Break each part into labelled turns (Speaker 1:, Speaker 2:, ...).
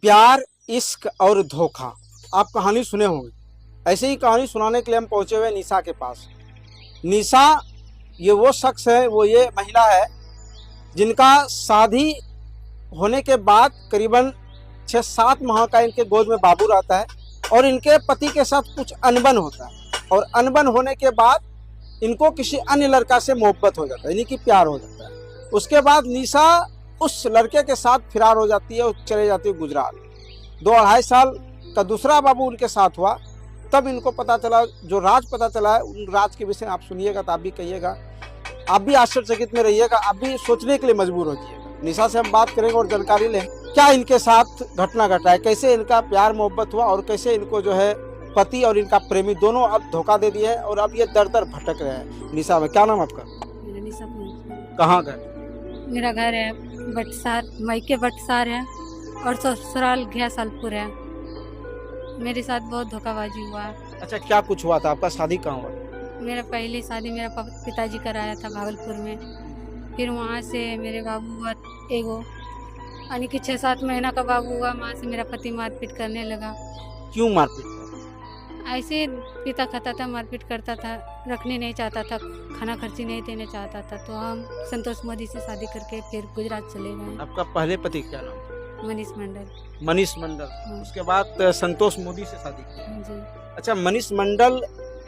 Speaker 1: प्यार, इश्क और धोखा, आप कहानी सुने होंगे। ऐसे ही कहानी सुनाने के लिए हम पहुंचे हुए निशा के पास। निशा ये वो शख्स है, वो ये महिला है जिनका शादी होने के बाद करीबन 6-7 माह का इनके गोद में बाबू रहता है और इनके पति के साथ कुछ अनबन होता है और अनबन होने के बाद इनको किसी अन्य लड़का से मोहब्बत हो जाता है, यानी कि प्यार हो जाता है। उसके बाद निशा उस लड़के के साथ फिरार हो जाती है और चले जाती है गुजरात। 2-2.5 साल का दूसरा बाबू उनके साथ हुआ। तब इनको पता चला, जो राज पता चला है, उन राज के विषय आप सुनिएगा तो आप भी कहिएगा, आप भी आश्चर्यचकित में रहिएगा, आप भी सोचने के लिए मजबूर हो जाइएगा। निशा से हम बात करेंगे और जानकारी लें क्या इनके साथ घटना घटा है, कैसे इनका प्यार मोहब्बत हुआ और कैसे इनको जो है पति और इनका प्रेमी दोनों अब धोखा दे दिए हैं और अब ये दर दर भटक रहे हैं। निशा में क्या नाम आपका?
Speaker 2: निशा।
Speaker 1: कहाँ घर?
Speaker 2: मेरा घर है बटसार, मायके बटसार है और ससुराल घियासालपुर है। मेरे साथ बहुत धोखाबाजी हुआ।
Speaker 1: अच्छा, क्या कुछ हुआ था? आपका शादी कहाँ हुआ?
Speaker 2: मेरा पहली शादी मेरा पिताजी कराया था भागलपुर में। फिर वहाँ से मेरे बाबू हुआ एगो, यानी कि 6-7 महीना का बाबू हुआ। वहाँ से मेरा पति मारपीट करने लगा।
Speaker 1: क्यों मारपीट?
Speaker 2: ऐसे पिता खाता था, मारपीट करता था, रखने नहीं चाहता था, खाना खर्ची नहीं देने चाहता था। तो हम संतोष मोदी से शादी करके फिर गुजरात चले गए।
Speaker 1: आपका पहले पति क्या नाम था?
Speaker 2: मनीष मंडल।
Speaker 1: मनीष मंडल। उसके बाद संतोष मोदी से शादी की।
Speaker 2: जी।
Speaker 1: अच्छा, मनीष मंडल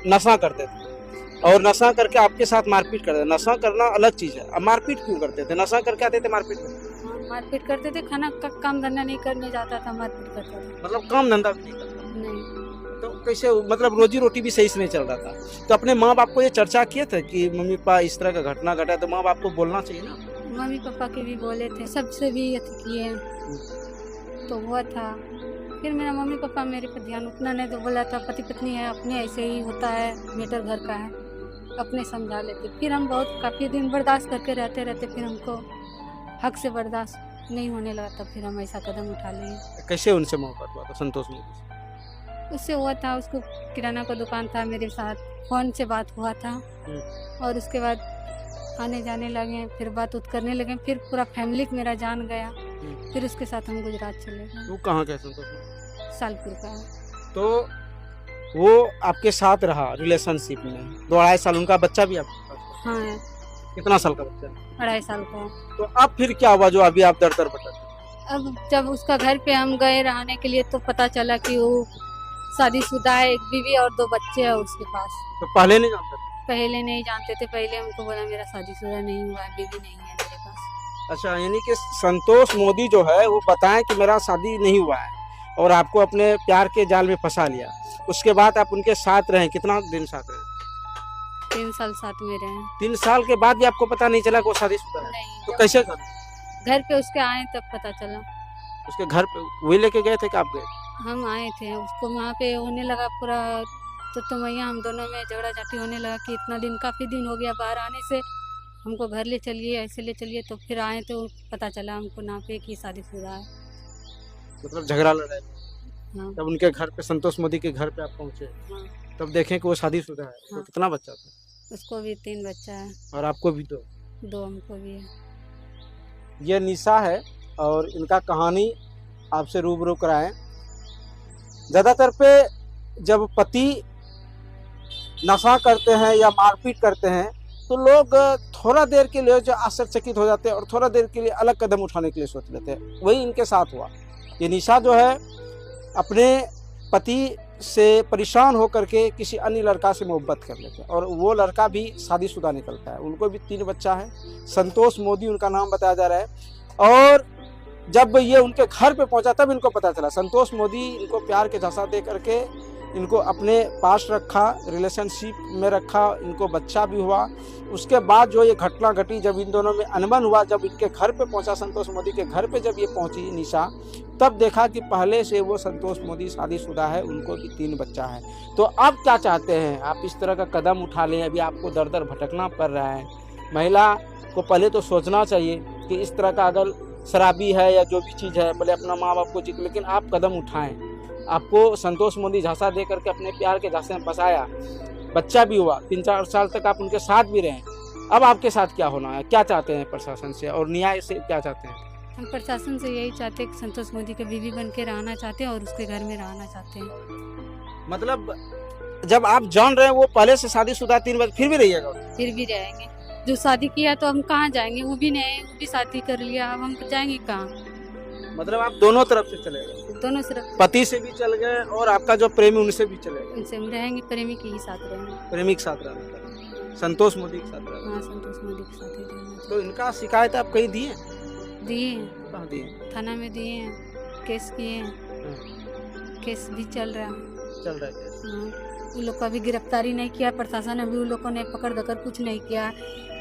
Speaker 1: नशा करते थे और नशा करके आपके साथ मारपीट करते थे। नशा करना अलग चीज है, अब मारपीट क्यों करते थे? नशा करके आते थे मारपीट करते?
Speaker 2: हाँ, मारपीट करते थे। खाना का काम धंधा नहीं करने जाता था, मारपीट करता था।
Speaker 1: मतलब काम धंधा भी नहीं करता?
Speaker 2: नहीं।
Speaker 1: तो कैसे, मतलब रोजी रोटी भी सही से नहीं चल रहा था? तो अपने माँ बाप को ये चर्चा किए थे कि मम्मी पापा इस तरह का घटना घटा, तो माँ बाप को बोलना चाहिए ना?
Speaker 2: मम्मी पापा के भी बोले थे, सबसे भी अथी किए तो हुआ था। फिर मेरा मम्मी पापा मेरे पर ध्यान उतना नहीं, तो बोला था पति पत्नी है, अपने ऐसे ही होता है, मैटर घर का है, अपने समझा लेते। फिर हम बहुत काफ़ी दिन बर्दाश्त करके रहते रहते फिर हमको हक से बर्दाश्त नहीं होने लगा, तब फिर हम ऐसा कदम उठा लिए।
Speaker 1: कैसे उनसे मोहब्बत हुआ था संतोष मोदी से?
Speaker 2: उससे हुआ था, उसको किराना का दुकान था, मेरे साथ फ़ोन से बात हुआ था और उसके बाद आने जाने लगे, फिर बात उत करने लगे। फिर पूरा फैमिली मेरा जान गया। फिर उसके साथ हम गुजरात चले गए।
Speaker 1: वो कहाँ का संतोष मोदी?
Speaker 2: सालपुर का है।
Speaker 1: तो वो आपके साथ रहा रिलेशनशिप में 2-2.5 साल। उनका बच्चा भी आपके पास?
Speaker 2: हाँ है।
Speaker 1: कितना साल का बच्चा?
Speaker 2: 2.5 साल का।
Speaker 1: तो अब फिर क्या हुआ जो अभी आप दर दर भटक?
Speaker 2: अब जब उसका घर पे हम गए रहने के लिए तो पता चला कि वो शादीशुदा है, एक बीवी और 2 बच्चे हैं उसके पास।
Speaker 1: तो पहले नहीं जानते थे?
Speaker 2: पहले नहीं जानते थे। पहले हमको बोला मेरा शादीशुदा नहीं हुआ है, बीवी नहीं है मेरे पास।
Speaker 1: अच्छा, यानी कि संतोष मोदी जो है वो बताएं कि मेरा शादी नहीं हुआ है और आपको अपने प्यार के जाल में फंसा लिया। उसके बाद आप उनके साथ रहे, कितना दिन साथ रहे?
Speaker 2: 3 साल साथ में रहे।
Speaker 1: 3 साल के बाद भी आपको पता नहीं चला कि वो शादीशुदा है?
Speaker 2: नहीं,
Speaker 1: तो कैसे कर?
Speaker 2: घर पे उसके आए तब पता चला।
Speaker 1: उसके घर पे वही लेके गए थे कि आप गए?
Speaker 2: हम आए थे, उसको वहाँ पे होने लगा पूरा तो मैया हम दोनों में झगड़ा झाटी होने लगा कि इतना दिन, काफ़ी दिन हो गया बाहर आने से, हमको घर ले चलिए, ऐसे ले चलिए। तो फिर आए तो पता चला हमको ना पे कि शादीशुदा है।
Speaker 1: मतलब झगड़ा लड़ाई?
Speaker 2: हाँ।
Speaker 1: तब उनके घर पे, संतोष मोदी के घर पे आप पहुंचे?
Speaker 2: हाँ।
Speaker 1: तब देखें कि वो शादीशुदा है।
Speaker 2: हाँ।
Speaker 1: तो कितना बच्चा था?
Speaker 2: उसको भी 3 बच्चा है।
Speaker 1: और आपको भी
Speaker 2: 2 हमको भी है।
Speaker 1: ये निशा है और इनका कहानी आपसे रूबरू कराएं। ज़्यादातर पे जब पति नशा करते हैं या मारपीट करते हैं तो लोग थोड़ा देर के लिए जो आश्चर्यचकित हो जाते हैं और थोड़ा देर के लिए अलग कदम उठाने के लिए सोच लेते हैं। वही इनके साथ हुआ। ये निशा जो है अपने पति से परेशान होकर के किसी अन्य लड़का से मोहब्बत कर लेते हैं और वो लड़का भी शादीशुदा निकलता है। उनको भी 3 बच्चा है। संतोष मोदी उनका नाम बताया जा रहा है। और जब ये उनके घर पे पहुंचा तब इनको पता चला। संतोष मोदी इनको प्यार के झांसा दे करके इनको अपने पास रखा, रिलेशनशिप में रखा, इनको बच्चा भी हुआ। उसके बाद जो ये घटना घटी, जब इन दोनों में अनबन हुआ, जब इनके घर पे पहुंचा, संतोष मोदी के घर पे जब ये पहुंची निशा, तब देखा कि पहले से वो संतोष मोदी शादीशुदा है, उनको भी 3 बच्चा है। तो अब क्या चाहते हैं आप? इस तरह का कदम उठा लें, अभी आपको दर दर भटकना पड़ रहा है। महिला को पहले तो सोचना चाहिए कि इस तरह का अगर शराबी है या जो भी चीज़ है, भले अपना माँ बाप को जिक्र, लेकिन आप कदम उठाएं। आपको संतोष मोदी झांसा दे करके अपने प्यार के झांसे में फंसाया, बच्चा भी हुआ, 3-4 साल तक आप उनके साथ भी रहे। अब आपके साथ क्या होना है? क्या चाहते हैं प्रशासन से और न्याय से क्या चाहते हैं?
Speaker 2: हम प्रशासन से यही चाहते हैं कि संतोष मोदी के बीवी बन के रहना चाहते हैं और उसके घर में रहना चाहते हैं।
Speaker 1: मतलब जब आप जान रहे हैं वो पहले से शादीशुदा 3 बजे फिर भी रहिएगा?
Speaker 2: फिर भी रहेंगे। जो शादी किया तो हम कहाँ जाएंगे, वो भी नहीं, वो भी शादी कर लिया, अब हम जाएंगे कहाँ।
Speaker 1: मतलब आप दोनों तरफ से चले गए,
Speaker 2: दोनों तरफ
Speaker 1: पति से भी चल गए और आपका जो प्रेमी उनसे भी चले गए?
Speaker 2: उनसे हम रहेंगे, प्रेमी के ही साथ रहेंगे।
Speaker 1: प्रेमी के साथ रहना, संतोष मोदी के साथ रहना।
Speaker 2: हाँ, संतोष मोदी के साथ ही रहेंगे।
Speaker 1: तो इनका शिकायत आप कहीं दिए?
Speaker 2: दिए हैं,
Speaker 1: कहाँ दिए?
Speaker 2: थाना में दिए हैं, केस किए हैं, केस भी चल रहा है।
Speaker 1: चल रहा है।
Speaker 2: हाँ, उन लोग का भी गिरफ्तारी नहीं किया प्रशासन, अभी उन लोगों ने पकड़ दकर कुछ नहीं किया।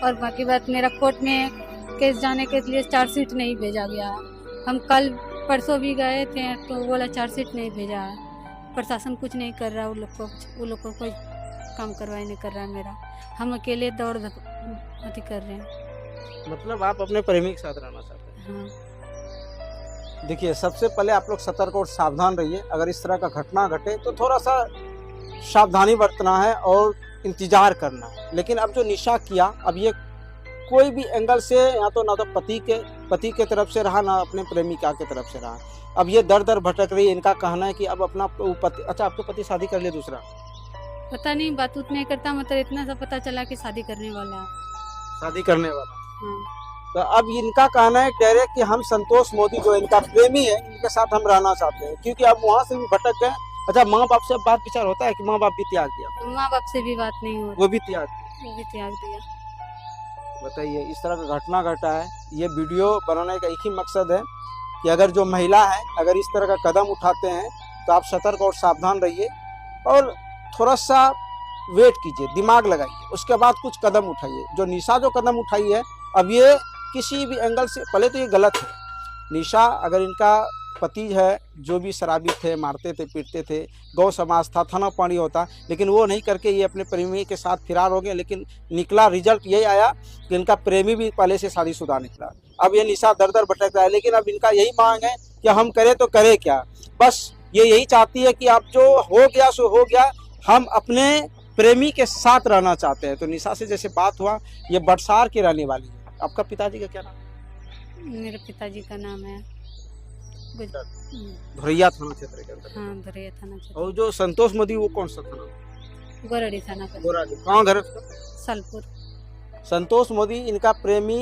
Speaker 2: और बाकी बात, मेरा कोर्ट में केस जाने के लिए चार्जशीट नहीं भेजा गया। हम कल परसों भी गए थे तो बोला चार्जशीट नहीं भेजा है। प्रशासन कुछ नहीं कर रहा, उन लोग को कोई काम करवाई नहीं कर रहा है मेरा। हम अकेले दौड़ अति कर रहे हैं।
Speaker 1: मतलब आप अपने प्रेमी के साथ रहना चाहते हैं?
Speaker 2: हाँ।
Speaker 1: देखिए, सबसे पहले आप लोग सतर्क और सावधान रहिए। अगर इस तरह का घटना घटे तो थोड़ा सा सावधानी बरतना है और इंतजार करना है। लेकिन अब जो निशा किया, अब ये कोई भी एंगल से या तो ना तो पति के तरफ से रहा, ना अपने प्रेमिका के तरफ से रहा। अब ये दर दर भटक रही है। इनका कहना है कि अब अपना पति, अच्छा आपके पति शादी कर लिए दूसरा?
Speaker 2: पता नहीं, बात उत नहीं करता, मतलब इतना सा पता चला कि शादी करने वाला है।
Speaker 1: शादी करने वाला।
Speaker 2: हाँ।
Speaker 1: तो अब इनका कहना है डायरेक्ट कि हम संतोष मोदी जो इनका प्रेमी है, इनके साथ हम रहना चाहते हैं, क्योंकि अब वहाँ से भी भटक गए। अच्छा, माँ बाप से बात विचार होता है कि माँ बाप भी त्याग दिया?
Speaker 2: माँ बाप से भी बात नहीं हो,
Speaker 1: वो भी त्याग दिया?
Speaker 2: वो भी त्याग दिया।
Speaker 1: बताइए, इस तरह का घटना घटा है। ये वीडियो बनाने का एक ही मकसद है कि अगर जो महिला है, अगर इस तरह का कदम उठाते हैं तो आप सतर्क और सावधान रहिए और थोड़ा सा वेट कीजिए, दिमाग लगाइए, उसके बाद कुछ कदम उठाइए। जो निशा जो कदम उठाई है, अब ये किसी भी एंगल से, पहले तो ये गलत है। निशा, अगर इनका पति है जो भी शराबी थे, मारते थे, पीटते थे, गौ समाज था, थाना पानी होता, लेकिन वो नहीं करके ये अपने प्रेमी के साथ फरार हो गए। लेकिन निकला रिजल्ट यही आया कि इनका प्रेमी भी पहले से शादीशुदा निकला। अब ये निशा दर दर भटक रहा है। लेकिन अब इनका यही मांग है कि हम करें तो करें क्या। बस ये यही चाहती है कि अब जो हो गया सो हो गया, हम अपने प्रेमी के साथ रहना चाहते हैं। तो निशा से जैसे बात हुआ, ये बरसार की रहने वाली है। आपका पिताजी का क्या नाम?
Speaker 2: मेरे पिताजी का नाम है
Speaker 1: धोरैया थाना क्षेत्र के अंदर।
Speaker 2: हाँ, धोरैया थाना क्षेत्र।
Speaker 1: और जो संतोष मोदी, वो कौन सा थाना?
Speaker 2: गोराडी थाना का।
Speaker 1: कहाँ घर है उसका?
Speaker 2: सालपुर।
Speaker 1: संतोष मोदी इनका प्रेमी